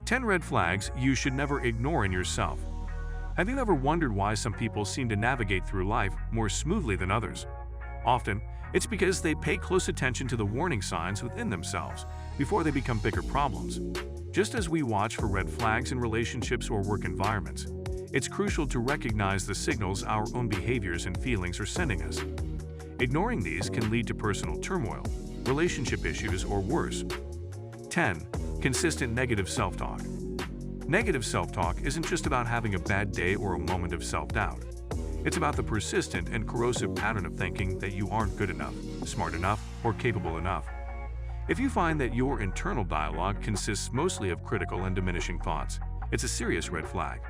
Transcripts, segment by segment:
10 red flags you should never ignore in yourself. Have you ever wondered why some people seem to navigate through life more smoothly than others? Often, it's because they pay close attention to the warning signs within themselves before they become bigger problems. Just as we watch for red flags in relationships or work environments, it's crucial to recognize the signals our own behaviors and feelings are sending us. Ignoring these can lead to personal turmoil, relationship issues, or worse. 10. Consistent negative self-talk. Negative self-talk isn't just about having a bad day or a moment of self-doubt. It's about the persistent and corrosive pattern of thinking that you aren't good enough, smart enough, or capable enough. If you find that your internal dialogue consists mostly of critical and diminishing thoughts, it's a serious red flag.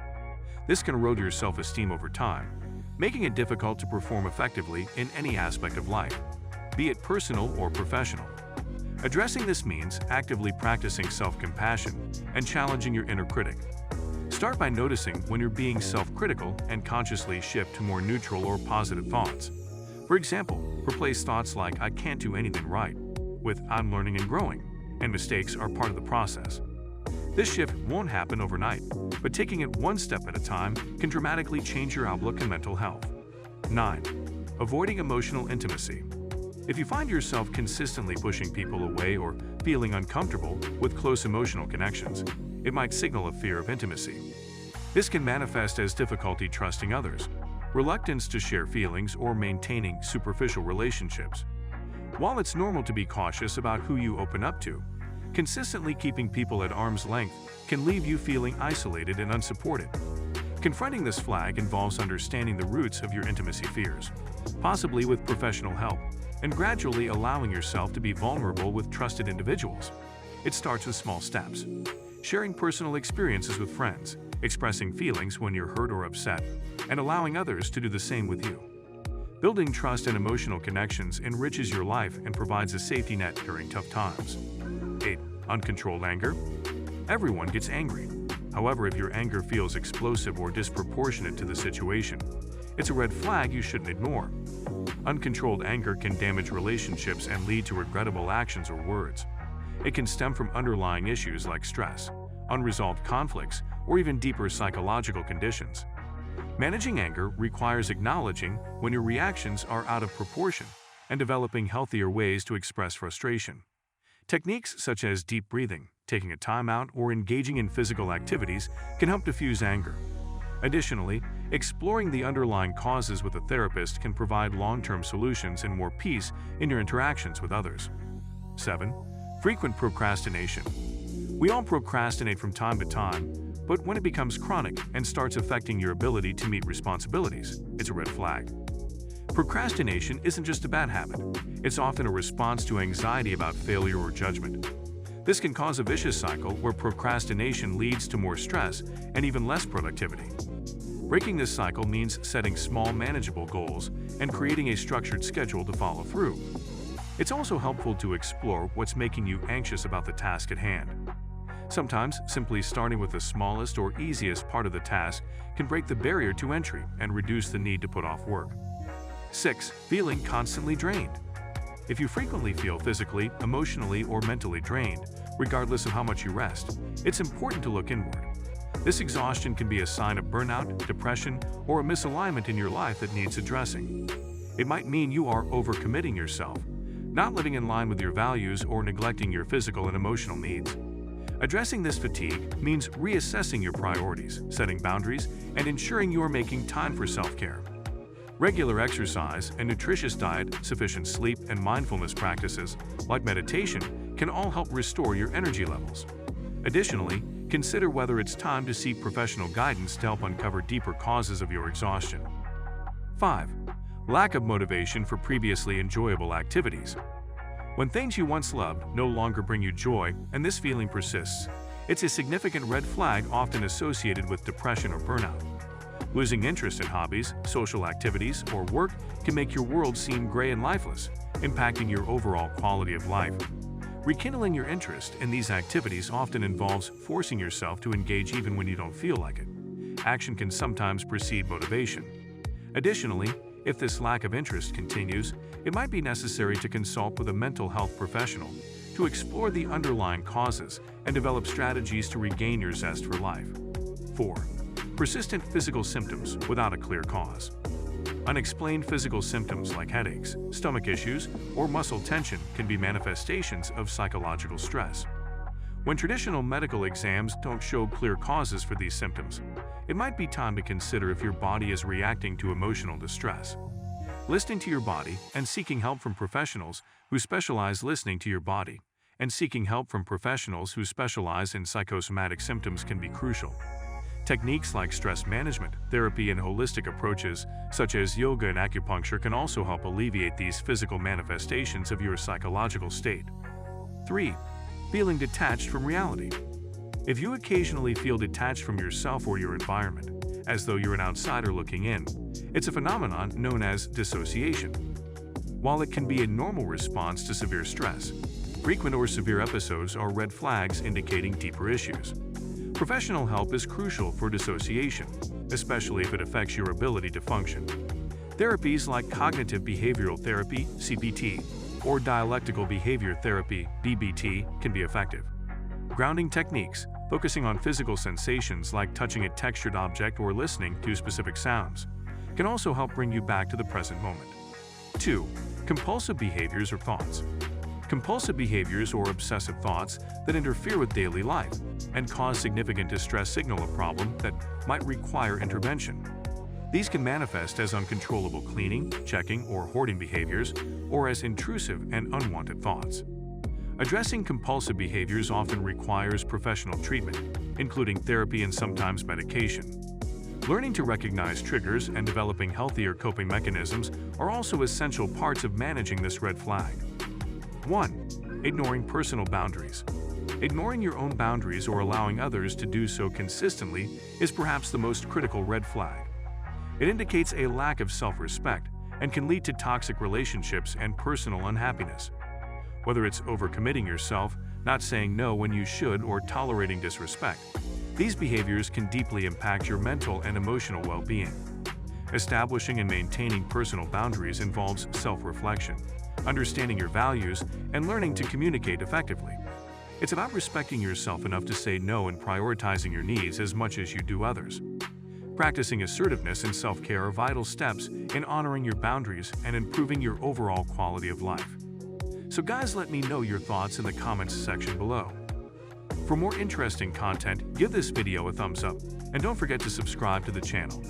This can erode your self-esteem over time, making it difficult to perform effectively in any aspect of life, be it personal or professional. Addressing this means actively practicing self-compassion and challenging your inner critic. Start by noticing when you're being self-critical and consciously shift to more neutral or positive thoughts. For example, replace thoughts like "I can't do anything right" with "I'm learning and growing, and mistakes are part of the process." This shift won't happen overnight, but taking it one step at a time can dramatically change your outlook and mental health. 9. Avoiding emotional intimacy. If you find yourself consistently pushing people away or feeling uncomfortable with close emotional connections, it might signal a fear of intimacy. This can manifest as difficulty trusting others, reluctance to share feelings, or maintaining superficial relationships. While it's normal to be cautious about who you open up to, consistently keeping people at arm's length can leave you feeling isolated and unsupported. Confronting this flag involves understanding the roots of your intimacy fears, possibly with professional help, and gradually allowing yourself to be vulnerable with trusted individuals. It starts with small steps. Sharing personal experiences with friends, expressing feelings when you're hurt or upset, and allowing others to do the same with you. Building trust and emotional connections enriches your life and provides a safety net during tough times. 8. Uncontrolled anger. Everyone gets angry. However, if your anger feels explosive or disproportionate to the situation, it's a red flag you shouldn't ignore. Uncontrolled anger can damage relationships and lead to regrettable actions or words. It can stem from underlying issues like stress, unresolved conflicts, or even deeper psychological conditions. Managing anger requires acknowledging when your reactions are out of proportion and developing healthier ways to express frustration. Techniques such as deep breathing, taking a time out, or engaging in physical activities can help diffuse anger. Additionally, exploring the underlying causes with a therapist can provide long-term solutions and more peace in your interactions with others. 7. Frequent procrastination. We all procrastinate from time to time, but when it becomes chronic and starts affecting your ability to meet responsibilities, it's a red flag. Procrastination isn't just a bad habit. It's often a response to anxiety about failure or judgment. This can cause a vicious cycle where procrastination leads to more stress and even less productivity. Breaking this cycle means setting small, manageable goals and creating a structured schedule to follow through. It's also helpful to explore what's making you anxious about the task at hand. Sometimes, simply starting with the smallest or easiest part of the task can break the barrier to entry and reduce the need to put off work. 6. Feeling constantly drained. If you frequently feel physically, emotionally, or mentally drained, regardless of how much you rest, it's important to look inward. This exhaustion can be a sign of burnout, depression, or a misalignment in your life that needs addressing. It might mean you are overcommitting yourself, not living in line with your values, or neglecting your physical and emotional needs. Addressing this fatigue means reassessing your priorities, setting boundaries, and ensuring you are making time for self-care. Regular exercise, a nutritious diet, sufficient sleep, and mindfulness practices, like meditation, can all help restore your energy levels. Additionally, consider whether it's time to seek professional guidance to help uncover deeper causes of your exhaustion. 5. Lack of motivation for previously enjoyable activities. When things you once loved no longer bring you joy and this feeling persists, it's a significant red flag often associated with depression or burnout. Losing interest in hobbies, social activities, or work can make your world seem gray and lifeless, impacting your overall quality of life. Rekindling your interest in these activities often involves forcing yourself to engage even when you don't feel like it. Action can sometimes precede motivation. Additionally, if this lack of interest continues, it might be necessary to consult with a mental health professional to explore the underlying causes and develop strategies to regain your zest for life. 4. Persistent physical symptoms without a clear cause. Unexplained physical symptoms like headaches, stomach issues, or muscle tension can be manifestations of psychological stress. When traditional medical exams don't show clear causes for these symptoms, it might be time to consider if your body is reacting to emotional distress. Listening to your body and seeking help from professionals who specialize listening to your body and seeking help from professionals who specialize in psychosomatic symptoms can be crucial. Techniques like stress management, therapy, and holistic approaches such as yoga and acupuncture can also help alleviate these physical manifestations of your psychological state. 3. Feeling detached from reality. If you occasionally feel detached from yourself or your environment, as though you're an outsider looking in, it's a phenomenon known as dissociation. While it can be a normal response to severe stress, frequent or severe episodes are red flags indicating deeper issues. Professional help is crucial for dissociation, especially if it affects your ability to function. Therapies like cognitive behavioral therapy, CBT, or dialectical behavior therapy, DBT, can be effective. Grounding techniques, focusing on physical sensations like touching a textured object or listening to specific sounds, can also help bring you back to the present moment. 2. Compulsive behaviors or thoughts. Compulsive behaviors or obsessive thoughts that interfere with daily life and cause significant distress signal a problem that might require intervention. These can manifest as uncontrollable cleaning, checking, or hoarding behaviors, or as intrusive and unwanted thoughts. Addressing compulsive behaviors often requires professional treatment, including therapy and sometimes medication. Learning to recognize triggers and developing healthier coping mechanisms are also essential parts of managing this red flag. 1. Ignoring personal boundaries. Ignoring your own boundaries or allowing others to do so consistently is perhaps the most critical red flag. It indicates a lack of self-respect and can lead to toxic relationships and personal unhappiness. Whether it's overcommitting yourself, not saying no when you should, or tolerating disrespect, these behaviors can deeply impact your mental and emotional well-being. Establishing and maintaining personal boundaries involves self-reflection, understanding your values, and learning to communicate effectively. It's about respecting yourself enough to say no and prioritizing your needs as much as you do others. Practicing assertiveness and self-care are vital steps in honoring your boundaries and improving your overall quality of life. So guys, let me know your thoughts in the comments section below. For more interesting content, give this video a thumbs up and don't forget to subscribe to the channel.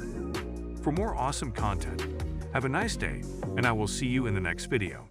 For more awesome content, have a nice day, and I will see you in the next video.